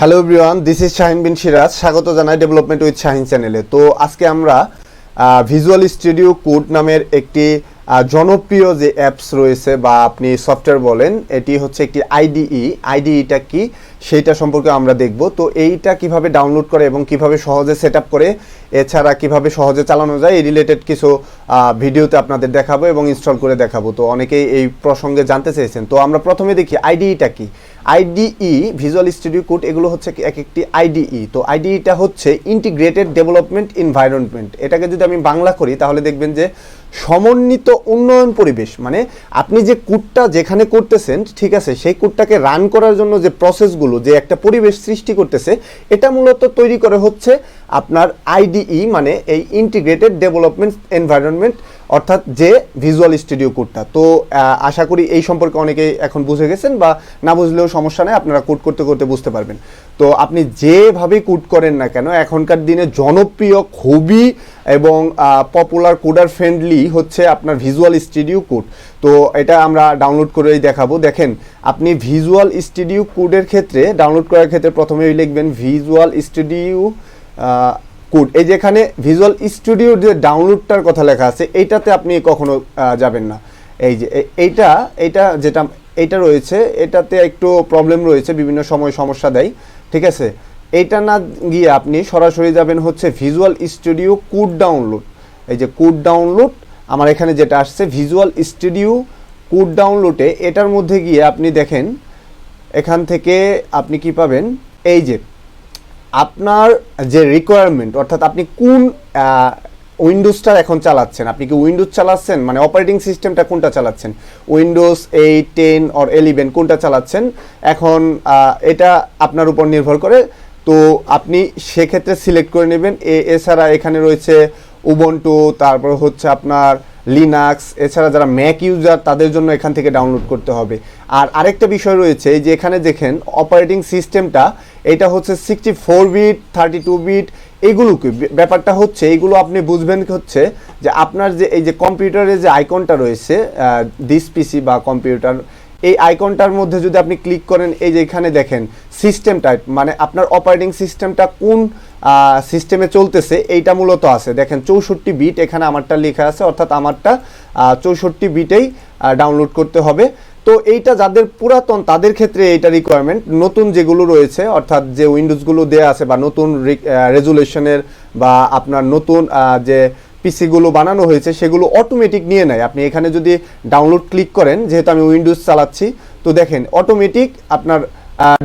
Hello everyone, this is Shahin Bin Siraj. স্বাগত জানাই development with Shahin চ্যানেলে। তো আজকে আমরা ভিজুয়াল স্টুডিও কোড নামের একটি জনপ্রিয় যে অ্যাপস রয়েছে বা আপনি সফটওয়্যার বলেন, এটি হচ্ছে একটি আইডিইটা কি সেইটা সম্পর্কে আমরা দেখব। তো এইটা কিভাবে ডাউনলোড করে এবং কিভাবে সহজে সেট আপ করে, এছাড়া কিভাবে সহজে চালানো যায়, এই রিলেটেড কিছু ভিডিওতে আপনাদের দেখাবো এবং ইনস্টল করে দেখাবো। তো অনেকেই এই প্রসঙ্গে জানতে চেয়েছেন। তো আমরা প্রথমে দেখি আইডিইটা কি। আইডিই, ভিজুয়াল স্টুডিও কোড, এগুলো হচ্ছে এক একটি আইডিই। তো আইডিইটা হচ্ছে ইন্টিগ্রেটেড ডেভেলপমেন্ট এনভায়রনমেন্ট। এটাকে যদি আমি বাংলা করি তাহলে দেখবেন যে সমন্বিত উন্নয়ন পরিবেশ। মানে আপনি যে কোডটা যেখানে করতেছেন, ঠিক আছে, সেই কোডটাকে রান করার জন্য যে প্রসেসগুলো, যে একটা পরিবেশ সৃষ্টি করতেছে, এটা মূলত তৈরি করে হচ্ছে আপনার আইডিই, মানে এই ইন্টিগ্রেটেড ডেভেলপমেন্ট এনভায়রনমেন্ট, অর্থাৎ যে ভিজুয়াল স্টুডিও কোডটা। তো আশা করি এই সম্পর্কে অনেকেই এখন বুঝে গেছেন, বা না বুঝলেও সমস্যা নেই, আপনারা কোড করতে করতে বুঝতে পারবেন। তো আপনি যেভাবে কোড করেন না কেন, এখনকার দিনে জনপ্রিয়, খুবই এবং পপুলার, কোডার ফ্রেন্ডলি হচ্ছে আপনার ভিজুয়াল স্টুডিও কোড। তো এটা আমরা ডাউনলোড করেই দেখাবো। দেখেন, আপনি ভিজুয়াল স্টুডিও কোডের ক্ষেত্রে, ডাউনলোড করার ক্ষেত্রে প্রথমেই লিখবেন ভিজুয়াল স্টুডিও কোড। এই যেখানে ভিজুয়াল স্টুডিওর যে ডাউনলোডটার কথা লেখা আছে, এইটাতে আপনি কখনো যাবেন না। এই যে এইটা রয়েছে, এটাতে একটু প্রবলেম রয়েছে, বিভিন্ন সময় সমস্যা দেয়, ঠিক আছে। এইটা না গিয়ে আপনি সরাসরি যাবেন হচ্ছে ভিজুয়াল স্টুডিও কোড ডাউনলোড। এই যে কোড ডাউনলোড, আমার এখানে যেটা আসছে ভিজুয়াল স্টুডিও কোড ডাউনলোডে, এটার মধ্যে গিয়ে আপনি দেখেন, এখান থেকে আপনি কি পাবেন, এই যে আপনার যে রিকোয়ারমেন্ট, অর্থাৎ আপনি কোন উইন্ডোজটা এখন চালাচ্ছেন, আপনি কি উইন্ডোজ চালাচ্ছেন, মানে অপারেটিং সিস্টেমটা কোনটা চালাচ্ছেন, উইন্ডোজ 8, 10 অর 11 কোনটা চালাচ্ছেন, এখন এটা আপনার উপর নির্ভর করে। তো আপনি সেক্ষেত্রে সিলেক্ট করে নেবেন। এছাড়া এখানে রয়েছে উবুন্টু, তারপর হচ্ছে আপনার লিনাক্স, এছাড়া যারা ম্যাক ইউজার তাদের জন্য এখান থেকে ডাউনলোড করতে হবে। আর আরেকটা বিষয় রয়েছে যে এখানে দেখেন অপারেটিং সিস্টেমটা, এটা হচ্ছে 64 বিট, 32 বিট। এইগুলোকে ব্যাপারটা হচ্ছে, এইগুলো আপনি বুঝবেন হচ্ছে যে আপনার যে এই যে কম্পিউটারে যে আইকনটা রয়েছে, দিস পিসি বা কম্পিউটার, এই আইকনটার মধ্যে যদি আপনি ক্লিক করেন, এই যে এখানে দেখেন সিস্টেম টাইপ, মানে আপনার অপারেটিং সিস্টেমটা কোন সিস্টেমে চলতেছে, এইটা মূলত আছে। দেখেন 64 বিট এখানে আমারটা লেখা আছে, অর্থাৎ আমারটা 64 বিটেই ডাউনলোড করতে হবে। তো এইটা যাদের পুরাতন তাদের ক্ষেত্রে এইটা রিকোয়ারমেন্ট। নতুন যেগুলো রয়েছে, অর্থাৎ যে উইন্ডোজগুলো দেওয়া আছে বা নতুন রেজুলেশনের বা আপনার নতুন যে পিসিগুলো বানানো হয়েছে, সেগুলো অটোমেটিক নিয়ে নেয়। আপনি এখানে যদি ডাউনলোড ক্লিক করেন, যেহেতু আমি উইন্ডোজ চালাচ্ছি, তো দেখেন অটোমেটিক আপনার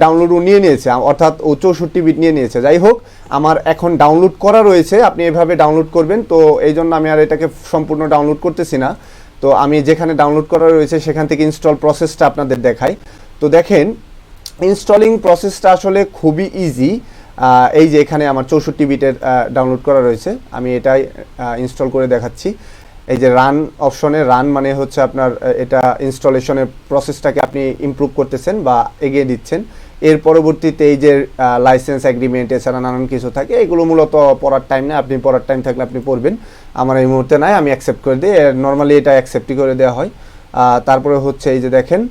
ডাউনলোডও নিয়ে নিয়েছে, অর্থাৎ ও 64 বিট নিয়ে নিয়েছে। যাই হোক, আমার এখন ডাউনলোড করা রয়েছে, আপনি এভাবে ডাউনলোড করবেন। তো এই জন্য আমি আর এটাকে সম্পূর্ণ ডাউনলোড করতেছি না। তো আমি যেখানে ডাউনলোড করা রয়েছে সেখান থেকে ইনস্টল প্রসেসটা আপনাদের দেখাই। তো দেখেন, ইনস্টলিং প্রসেসটা আসলে খুবই ইজি। এই যে এখানে আমার 64 বিটের ডাউনলোড করা রয়েছে, আমি এটাই ইনস্টল করে দেখাচ্ছি। এই যে রান অপশনে, রান মানে হচ্ছে আপনার এটা ইনস্টলেশনের প্রসেসটাকে আপনি ইমপ্রুভ করতেছেন বা এগিয়ে দিচ্ছেন। এর পরবর্তীতে এই যে লাইসেন্স এগ্রিমেন্ট, এছাড়া নানান কিছু থাকে, এগুলো মূলত পড়ার টাইম না, আপনি পড়ার টাইম থাকলে আপনি পড়বেন। আমার এই মুহূর্তে নাই, আমি অ্যাকসেপ্ট করে দিই। নর্মালি এটা অ্যাকসেপ্টই করে দেওয়া হয়। তারপরে হচ্ছে এই যে দেখেন,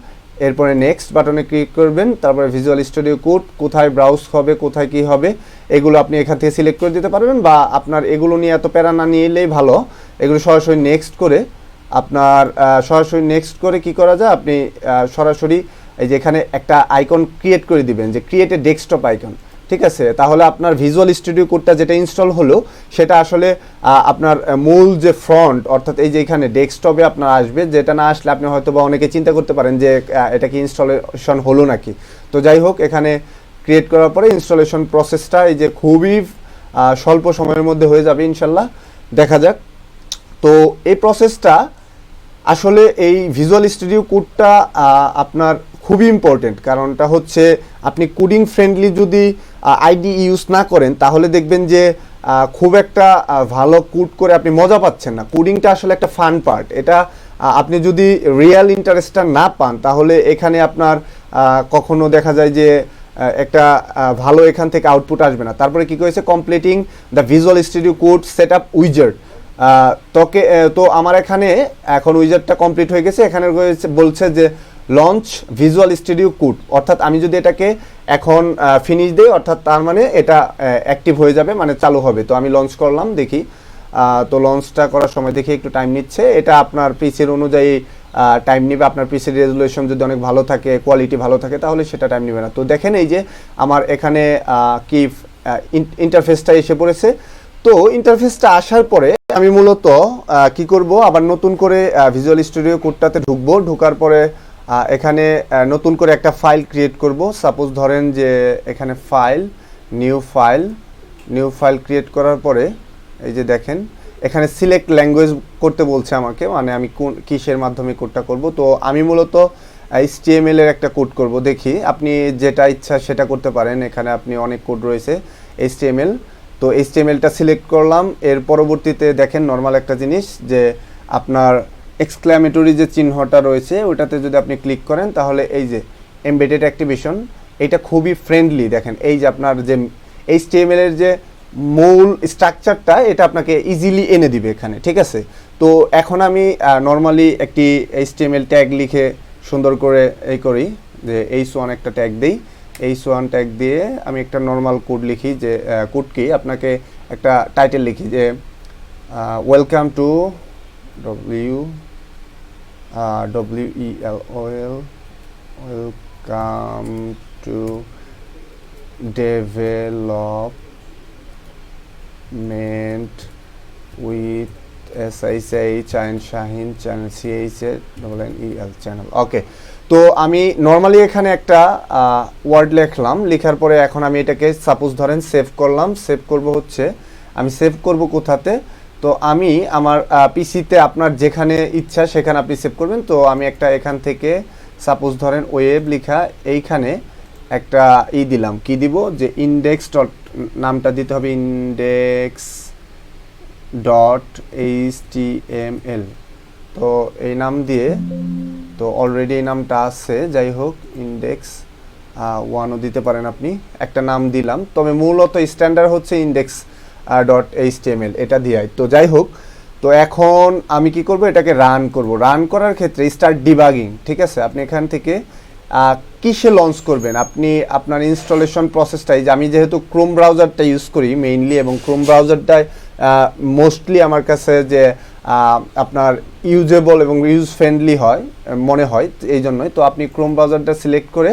এরপরে নেক্সট বাটনে ক্লিক করবেন। তারপরে ভিজুয়াল স্টুডিও কোড কোথায় ব্রাউজ হবে, কোথায় কি হবে, এগুলো আপনি এখান থেকে সিলেক্ট করে দিতে পারবেন, বা আপনার এগুলো নিয়ে এত প্যারা না নিলেই ভালো। এগুলো সরাসরি নেক্সট করে আপনার সরাসরি নেক্সট করে কি করা যায়, আপনি সরাসরি এই যে এখানে একটা আইকন ক্রিয়েট করে দিবেন, যে ক্রিয়েট এ ডেস্কটপ আইকন, ঠিক আছে। তাহলে আপনার ভিজুয়াল স্টুডিও কোডটা যেটা ইনস্টল হলো, সেটা আসলে আপনার মূল যে ফ্রন্ট, অর্থাৎ এই যে এখানে ডেস্কটপে আপনার আসবে। যেটা না আসলে আপনি হয়তো বা অনেকে চিন্তা করতে পারেন যে এটা কি ইনস্টলেশন হলো নাকি। তো যাই হোক, এখানে ক্রিয়েট করার পরে ইনস্টলেশন প্রসেসটা এই যে খুবই স্বল্প সময়ের মধ্যে হয়ে যাবে ইনশাল্লাহ। দেখা যাক। তো এই প্রসেসটা আসলে, এই ভিজুয়াল স্টুডিও কোডটা আপনার খুবই ইম্পর্টেন্ট। কারণটা হচ্ছে, আপনি কোডিং ফ্রেন্ডলি যদি আইডি ইউজ না করেন, তাহলে দেখবেন যে খুব একটা ভালো কোড করে আপনি মজা পাচ্ছেন না। কোডিংটা আসলে একটা ফান পার্ট। এটা আপনি যদি রিয়েল ইন্টারেস্টটা না পান, তাহলে এখানে আপনার কখনো দেখা যায় যে একটা ভালো এখান থেকে আউটপুট আসবে না। তারপরে কি করেছে, completing the visual studio code set up wizard. তো আমার এখানে এখন উইজার্ডটা কমপ্লিট হয়ে গেছে। এখানে বলছে যে লঞ্চ ভিজুয়াল স্টুডিও কোড, অর্থাৎ আমি যদি এটাকে এখন ফিনিশ দিই, অর্থাৎ তার মানে এটা অ্যাক্টিভ হয়ে যাবে, মানে চালু হবে। তো আমি লঞ্চ করলাম, দেখি। তো লঞ্চটা করার সময় দেখি একটু টাইম নিচ্ছে। এটা আপনার পিসির অনুযায়ী টাইম নেবে। আপনার পিসির রেজুলেশন যদি অনেক ভালো থাকে, কোয়ালিটি ভালো থাকে, তাহলে সেটা টাইম নেবে না। তো দেখেন এই যে আমার এখানে কি ইন্টারফেসটা এসে পড়েছে। তো ইন্টারফেসটা আসার পরে আমি মূলত কি করব, আবার নতুন করে ভিজুয়াল স্টুডিও কোডটাতে ঢুকবো। ঢোকার পরে এখানে নতুন করে একটা ফাইল ক্রিয়েট করব। সাপোজ ধরেন যে এখানে নিউ ফাইল ক্রিয়েট করার পরে এই যে দেখেন এখানে সিলেক্ট ল্যাঙ্গুয়েজ করতে বলছে আমাকে, মানে আমি কোন কিসের মাধ্যমে কোডটা করব। তো আমি মূলত HTML এর একটা কোড করব। দেখি আপনি যেটা ইচ্ছা সেটা করতে পারেন, এখানে আপনি অনেক কোড রয়েছে HTML। তো HTMLটা সিলেক্ট করলাম। এর পরবর্তীতে দেখেন নর্মাল একটা জিনিস, যে আপনার এক্সক্লামেটরি যে চিহ্নটা রয়েছে ওটাতে যদি আপনি ক্লিক করেন, তাহলে এই যে এমবেডেড অ্যাক্টিভেশন, এটা খুবই ফ্রেন্ডলি। দেখেন এই যে আপনার যে HTML এর যে মূল স্ট্রাকচারটা, এটা আপনাকে ইজিলি এনে দিবে এখানে, ঠিক আছে। তো এখন আমি নর্মালি একটি HTML ট্যাগ লিখে সুন্দর করে এই করি, যে h1 একটা ট্যাগ দিই। h1 ট্যাগ দিয়ে আমি একটা নর্মাল কোড লিখি, যে কোড কি আপনাকে একটা টাইটেল লিখি, যে welcome to welcome to development with SISH and Shahin channel CHNEL channel. Okay, তো আমি নর্মালি এখানে একটা ওয়ার্ড লিখলাম। লেখার পরে এখন আমি এটাকে সাপোজ ধরেন সেভ করলাম। সেভ করব হচ্ছে, আমি সেভ করব কোথাতে, তো আমি আমার পিসিতে আপনার যেখানে ইচ্ছা সেখানে আপনি সেভ করবেন। তো আমি একটা এখান থেকে সাপোজ ধরেন ওয়েব লিখা, এইখানে একটা দিলাম, কি দিব, যে ইন্ডেক্স ডট নামটা দিতে হবে, ইন্ডেক্স ডট HTML। তো এই নাম দিয়ে, তো অলরেডি এই নামটা আছে, যাই হোক ইন্ডেক্স 1ও দিতে পারেন আপনি, একটা নাম দিলাম। তবে মূলত স্ট্যান্ডার্ড হচ্ছে ইন্ডেক্স ডট HTML, এটা দিয়ে। তো যাই হোক, তো এখন আমি কি করব, এটাকে রান করব। রান করার ক্ষেত্রে স্টার্ট ডিবাগিং, ঠিক আছে। আপনি এখান থেকে কিসে লঞ্চ করবেন, আপনি আপনার ইনস্টলেশন প্রসেসটাই, যে আমি যেহেতু ক্রোম ব্রাউজারটা ইউজ করি মেইনলি, এবং ক্রোম ব্রাউজারটায় মোস্টলি আমার কাছে যে আপনার ইউজেবল এবং ইউজ ফ্রেন্ডলি হয় মনে হয়, এই জন্যই। তো আপনি ক্রোম ব্রাউজারটা সিলেক্ট করে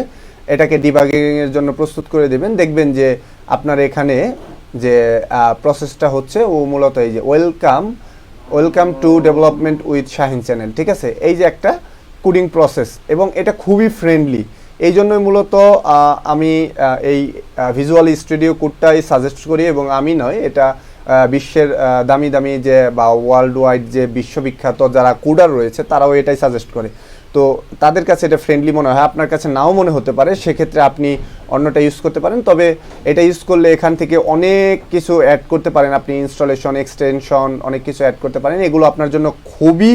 এটাকে ডিবাগিংয়ের জন্য প্রস্তুত করে দেবেন। দেখবেন যে আপনার এখানে যে প্রসেসটা হচ্ছে, ও মূলত এই যে welcome to development with Shahin channel, ঠিক আছে। এই যে একটা কোডিং প্রসেস, এবং এটা খুবই ফ্রেন্ডলি। এই জন্যই মূলত আমি এই ভিজুয়াল স্টুডিও কোডটাই সাজেস্ট করি, এবং আমি নয়, এটা বিশ্বের দামি দামি যে বা ওয়ার্ল্ড ওয়াইড যে বিশ্ববিখ্যাত যারা কোডার রয়েছে তারাও এটাই সাজেস্ট করে। তো তাদের কাছে এটা ফ্রেন্ডলি মনে হয়, আপনার কাছে নাও মনে হতে পারে, সেক্ষেত্রে আপনি অন্যটা ইউজ করতে পারেন। তবে এটা ইউজ করলে এখান থেকে অনেক কিছু অ্যাড করতে পারেন, আপনি ইনস্টলেশন, এক্সটেনশন, অনেক কিছু অ্যাড করতে পারেন। এগুলো আপনার জন্য খুবই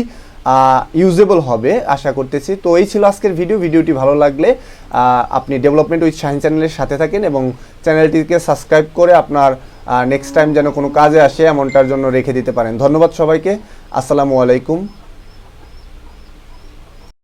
ইউজেবল হবে আশা করতেছি। তো এই ছিল আজকের ভিডিওটি ভালো লাগলে আপনি ডেভেলপমেন্ট উইথ শাহিন চ্যানেলের সাথে থাকেন, এবং চ্যানেলটিকে সাবস্ক্রাইব করে আপনার নেক্সট টাইম যেন কোনো কাজে আসে এমনটার জন্য রেখে দিতে পারেন। ধন্যবাদ সবাইকে। আসসালামু আলাইকুম।